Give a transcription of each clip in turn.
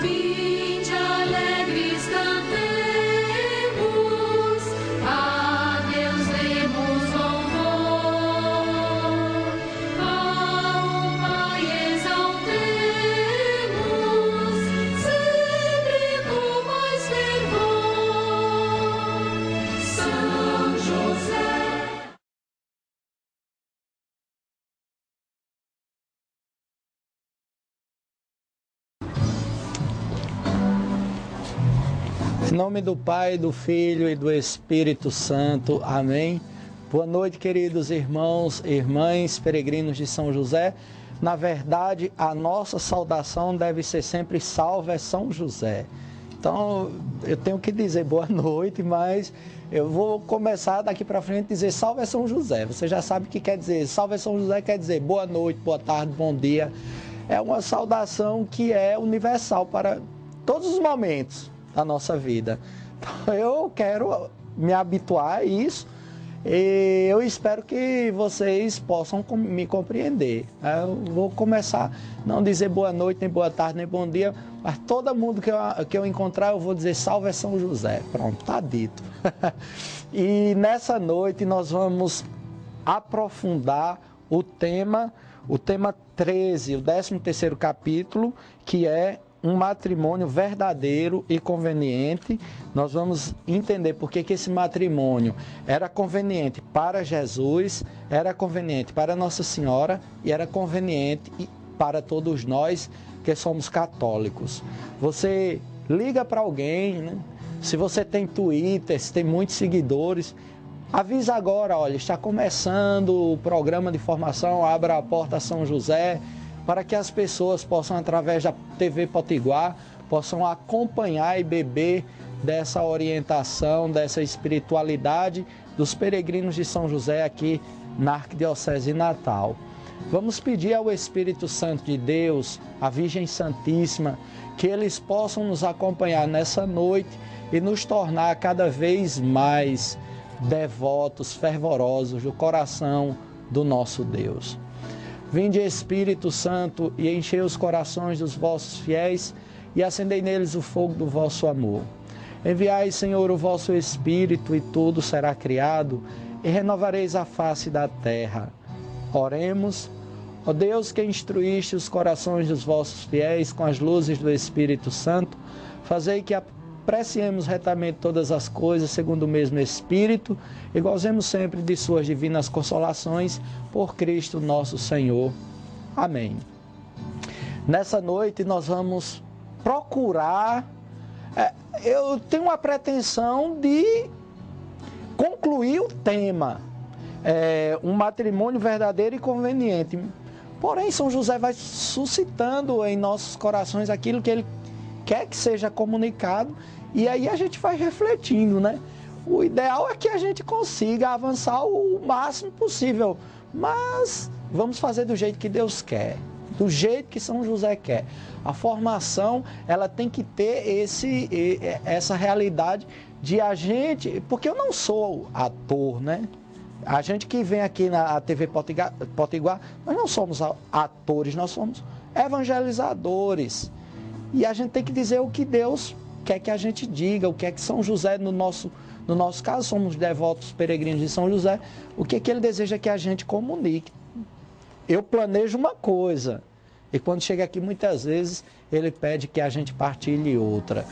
Vinde alegres cantemos, a Deus demos louvor, ao Pai exaltemos, sempre com mais fervor. São José. Em nome do Pai, do Filho e do Espírito Santo. Amém. Boa noite, queridos irmãos e irmãs, peregrinos de São José. Na verdade, a nossa saudação deve ser sempre salve São José. Então, eu tenho que dizer boa noite, mas eu vou começar daqui para frente a dizer salve São José. Você já sabe o que quer dizer. Salve São José quer dizer boa noite, boa tarde, bom dia. É uma saudação que é universal para todos os momentos da nossa vida. Então, eu quero me habituar a isso e eu espero que vocês possam me compreender. Eu vou começar, não dizer boa noite, nem boa tarde, nem bom dia, mas todo mundo que eu encontrar eu vou dizer salve São José. Pronto, tá dito. E nessa noite nós vamos aprofundar o tema 13, o 13º capítulo, que é um matrimônio verdadeiro e conveniente. Nós vamos entender por que esse matrimônio era conveniente para Jesus, era conveniente para Nossa Senhora e era conveniente para todos nós que somos católicos. Você liga para alguém, né? Se você tem Twitter, se tem muitos seguidores, avisa agora, olha, está começando o programa de formação Abra a Porta São José, para que as pessoas possam, através da TV Potiguar, possam acompanhar e beber dessa orientação, dessa espiritualidade dos peregrinos de São José aqui na Arquidiocese de Natal. Vamos pedir ao Espírito Santo de Deus, à Virgem Santíssima, que eles possam nos acompanhar nessa noite e nos tornar cada vez mais devotos, fervorosos do coração do nosso Deus. Vinde, Espírito Santo, e enchei os corações dos vossos fiéis e acendei neles o fogo do vosso amor. Enviai, Senhor, o vosso Espírito, e tudo será criado, e renovareis a face da terra. Oremos. Ó Deus, que instruíste os corações dos vossos fiéis com as luzes do Espírito Santo, fazei que apreciemos retamente todas as coisas segundo o mesmo Espírito e gozemos sempre de suas divinas consolações por Cristo nosso Senhor. Amém. Nessa noite nós vamos procurar, eu tenho uma pretensão de concluir o tema, um matrimônio verdadeiro e conveniente. Porém, São José vai suscitando em nossos corações aquilo que ele quer que seja comunicado, e aí a gente vai refletindo, né? O ideal é que a gente consiga avançar o máximo possível, mas vamos fazer do jeito que Deus quer, do jeito que São José quer. A formação, ela tem que ter essa realidade de a gente, porque eu não sou ator, né? A gente que vem aqui na TV Potiguar, nós não somos atores, nós somos evangelizadores. E a gente tem que dizer o que Deus quer que a gente diga, o que é que São José, no nosso caso, somos devotos peregrinos de São José, o que é que ele deseja que a gente comunique. Eu planejo uma coisa, e quando chega aqui, muitas vezes, ele pede que a gente partilhe outra.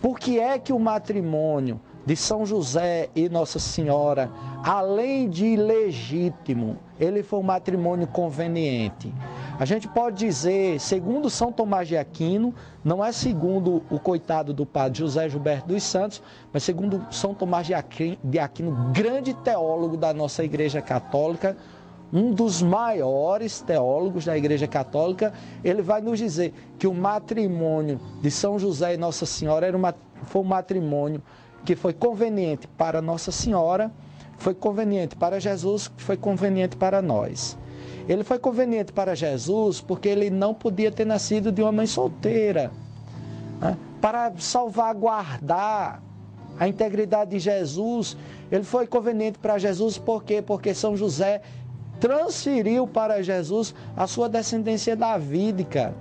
Por que é que o matrimônio de São José e Nossa Senhora, além de legítimo, ele foi um matrimônio conveniente? A gente pode dizer, segundo São Tomás de Aquino, não é segundo o coitado do padre José Gilberto dos Santos, mas segundo São Tomás de Aquino, grande teólogo da nossa Igreja Católica, um dos maiores teólogos da Igreja Católica, ele vai nos dizer que o matrimônio de São José e Nossa Senhora foi um matrimônio que foi conveniente para Nossa Senhora, foi conveniente para Jesus, foi conveniente para nós. Ele foi conveniente para Jesus porque ele não podia ter nascido de uma mãe solteira, né? Para salvaguardar a integridade de Jesus, ele foi conveniente para Jesus, por quê? Porque São José transferiu para Jesus a sua descendência davídica.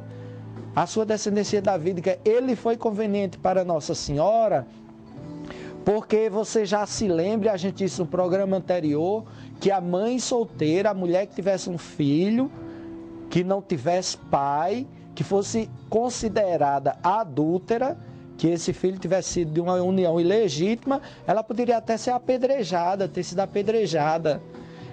a sua descendência davídica. Ele foi conveniente para Nossa Senhora, porque você já se lembra, a gente disse no programa anterior, que a mãe solteira, a mulher que tivesse um filho, que não tivesse pai, que fosse considerada adúltera, que esse filho tivesse sido de uma união ilegítima, ela poderia até ser apedrejada, ter sido apedrejada.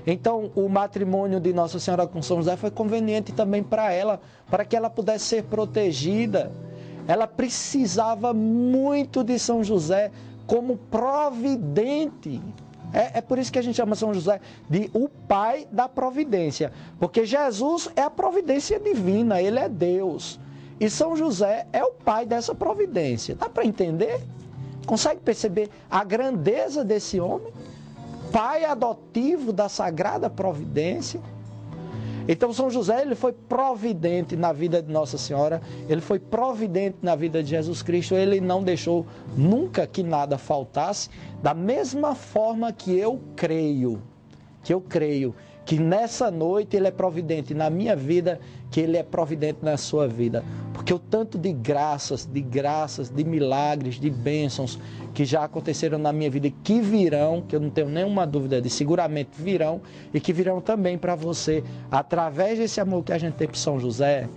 Então, o matrimônio de Nossa Senhora com São José foi conveniente também para ela, para que ela pudesse ser protegida. Ela precisava muito de São José como providente. É por isso que a gente chama São José de o pai da providência, porque Jesus é a providência divina, ele é Deus. E São José é o pai dessa providência. Dá para entender? Consegue perceber a grandeza desse homem? Pai adotivo da Sagrada Providência. Então São José, ele foi providente na vida de Nossa Senhora, ele foi providente na vida de Jesus Cristo, ele não deixou nunca que nada faltasse, da mesma forma que eu creio que nessa noite ele é providente na minha vida, que ele é providente na sua vida. Porque o tanto de graças, de milagres, de bênçãos que já aconteceram na minha vida e que virão, que eu não tenho nenhuma dúvida de seguramente virão, e que virão também para você, através desse amor que a gente tem por São José,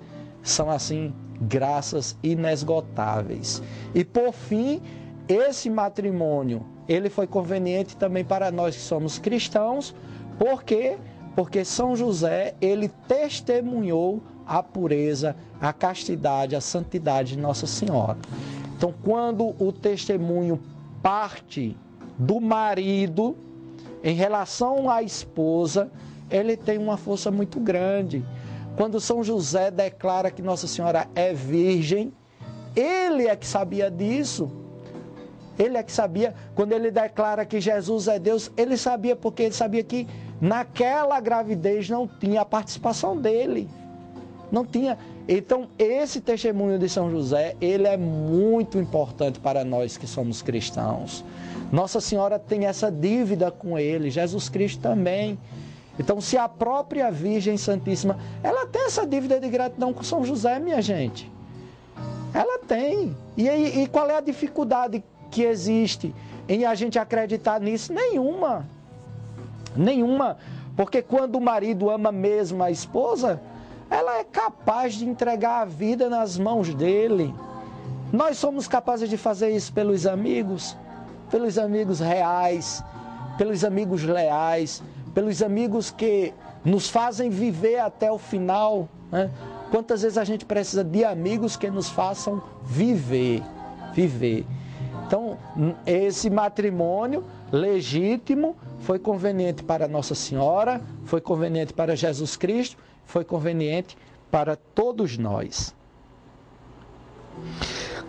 são assim, graças inesgotáveis. E por fim, esse matrimônio, ele foi conveniente também para nós que somos cristãos. Por quê? Porque São José, ele testemunhou a pureza, a castidade, a santidade de Nossa Senhora. Então, quando o testemunho parte do marido em relação à esposa, ele tem uma força muito grande. Quando São José declara que Nossa Senhora é virgem, ele é que sabia disso. Ele é que sabia. Quando ele declara que Jesus é Deus, ele sabia, porque ele sabia que naquela gravidez não tinha a participação dele. Não tinha. Então, esse testemunho de São José, ele é muito importante para nós que somos cristãos. Nossa Senhora tem essa dívida com ele, Jesus Cristo também. Então, se a própria Virgem Santíssima, ela tem essa dívida de gratidão com São José, minha gente. Ela tem. E qual é a dificuldade que existe em a gente acreditar nisso? Nenhuma. Nenhuma. Porque quando o marido ama mesmo a esposa, ela é capaz de entregar a vida nas mãos dele. Nós somos capazes de fazer isso pelos amigos reais, pelos amigos leais, pelos amigos que nos fazem viver até o final, né? Quantas vezes a gente precisa de amigos que nos façam viver. Então, esse matrimônio legítimo foi conveniente para Nossa Senhora, foi conveniente para Jesus Cristo, foi conveniente para todos nós.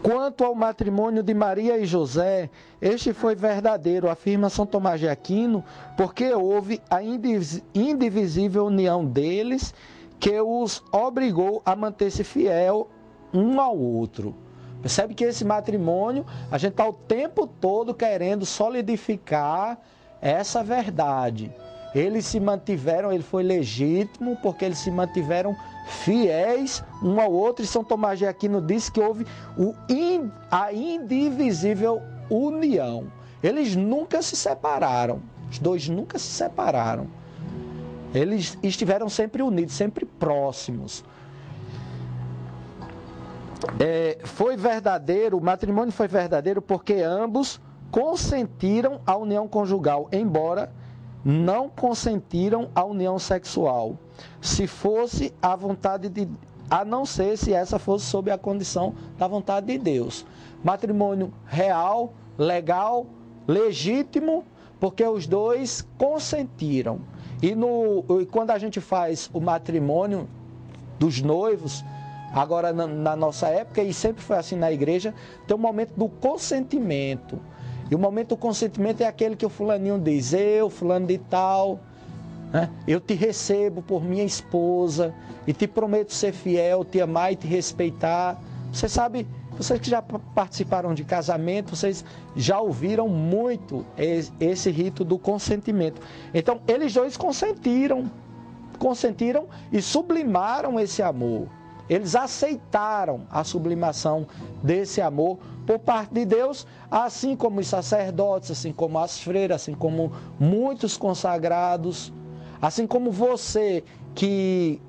Quanto ao matrimônio de Maria e José, este foi verdadeiro, afirma São Tomás de Aquino, porque houve a indivisível união deles que os obrigou a manter-se fiel um ao outro. Percebe que esse matrimônio, a gente está o tempo todo querendo solidificar essa verdade. Eles se mantiveram, ele foi legítimo, porque eles se mantiveram fiéis um ao outro. E São Tomás de Aquino disse que houve a indivisível união. Eles nunca se separaram, os dois nunca se separaram. Eles estiveram sempre unidos, sempre próximos. Foi verdadeiro, o matrimônio foi verdadeiro porque ambos consentiram a união conjugal, embora não consentiram a união sexual, se fosse a vontade de, a não ser se essa fosse sob a condição da vontade de Deus. Matrimônio real, legal, legítimo, porque os dois consentiram. E quando a gente faz o matrimônio dos noivos, agora na nossa época, e sempre foi assim na igreja, tem o momento do consentimento. E o momento do consentimento é aquele que o fulaninho diz: eu, fulano de tal, né, eu te recebo por minha esposa e te prometo ser fiel, te amar e te respeitar. Você sabe, vocês que já participaram de casamento, vocês já ouviram muito esse rito do consentimento. Então, eles dois consentiram e sublimaram esse amor. eles aceitaram a sublimação desse amor por parte de Deus, assim como os sacerdotes, assim como as freiras, assim como muitos consagrados, assim como você que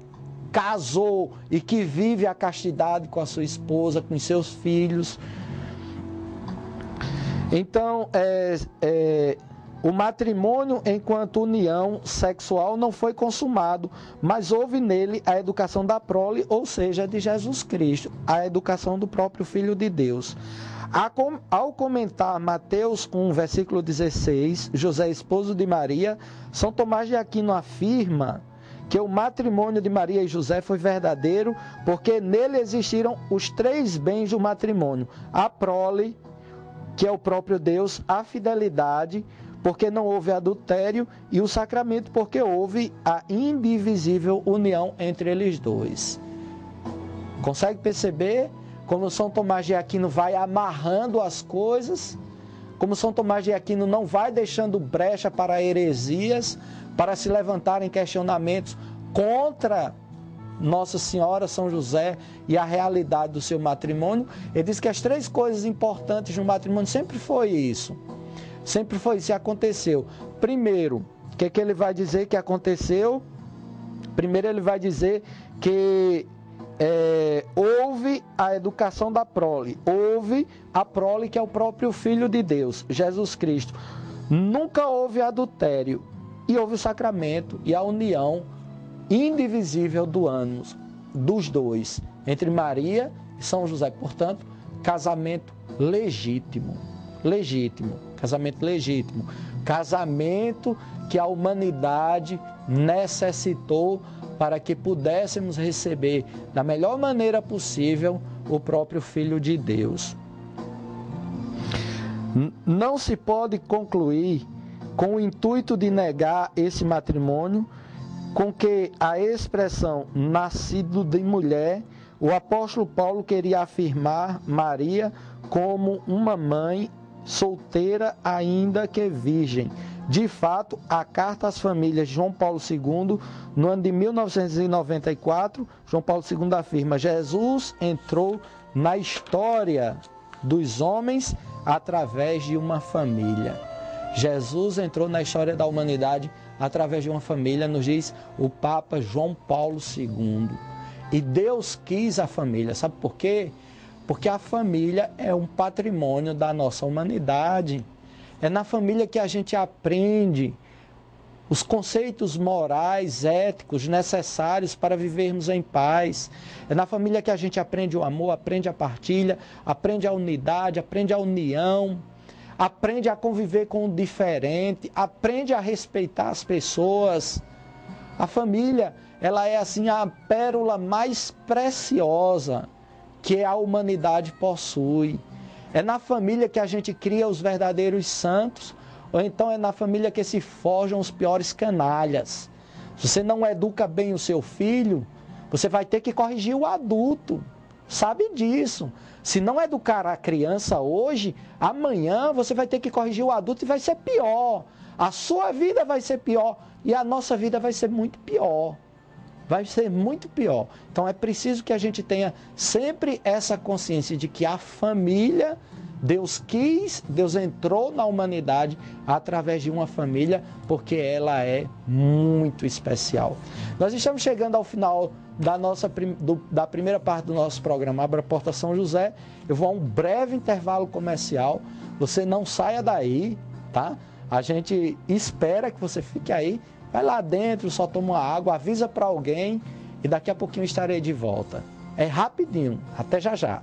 casou e que vive a castidade com a sua esposa, com os seus filhos. Então, o matrimônio enquanto união sexual não foi consumado, mas houve nele a educação da prole, ou seja, de Jesus Cristo, a educação do próprio Filho de Deus. Ao comentar Mateus 1, versículo 16, José, esposo de Maria, São Tomás de Aquino afirma que o matrimônio de Maria e José foi verdadeiro, porque nele existiram os três bens do matrimônio: a prole, que é o próprio Deus, a fidelidade, porque não houve adultério, e o sacramento, porque houve a indivisível união entre eles dois. Consegue perceber como São Tomás de Aquino vai amarrando as coisas? Como São Tomás de Aquino não vai deixando brecha para heresias, para se levantarem questionamentos contra Nossa Senhora, São José e a realidade do seu matrimônio. Ele diz que as três coisas importantes no matrimônio sempre foi isso. Sempre foi isso e aconteceu. Primeiro, o que ele vai dizer que aconteceu? Primeiro ele vai dizer que houve a educação da prole. Houve a prole, que é o próprio Filho de Deus, Jesus Cristo. Nunca houve adultério. E houve o sacramento e a união indivisível do ânimos dos dois, entre Maria e São José. Portanto, casamento legítimo. Legítimo. Casamento legítimo. Casamento que a humanidade necessitou para que pudéssemos receber da melhor maneira possível o próprio Filho de Deus. Não se pode concluir com o intuito de negar esse matrimônio, com que a expressão nascido de mulher, o apóstolo Paulo queria afirmar Maria como uma mãe solteira, ainda que virgem. De fato, a carta às famílias de João Paulo II, no ano de 1994, João Paulo II afirma: Jesus entrou na história dos homens através de uma família. Jesus entrou na história da humanidade através de uma família, nos diz o Papa João Paulo II. E Deus quis a família, sabe por quê? Porque a família é um patrimônio da nossa humanidade. É na família que a gente aprende os conceitos morais, éticos necessários para vivermos em paz. É na família que a gente aprende o amor, aprende a partilha, aprende a unidade, aprende a união, aprende a conviver com o diferente, aprende a respeitar as pessoas. A família, ela é assim a pérola mais preciosa que a humanidade possui. É na família que a gente cria os verdadeiros santos, ou então é na família que se forjam os piores canalhas. Se você não educa bem o seu filho, você vai ter que corrigir o adulto. Sabe disso. Se não educar a criança hoje, amanhã você vai ter que corrigir o adulto e vai ser pior. A sua vida vai ser pior e a nossa vida vai ser muito pior. Vai ser muito pior. Então é preciso que a gente tenha sempre essa consciência de que a família, Deus quis, Deus entrou na humanidade através de uma família, porque ela é muito especial. Nós estamos chegando ao final da primeira parte do nosso programa Abra a Porta São José. Eu vou a um breve intervalo comercial. Você não saia daí, tá? A gente espera que você fique aí. Vai lá dentro, só toma uma água, avisa para alguém e daqui a pouquinho estarei de volta. É rapidinho, até já já.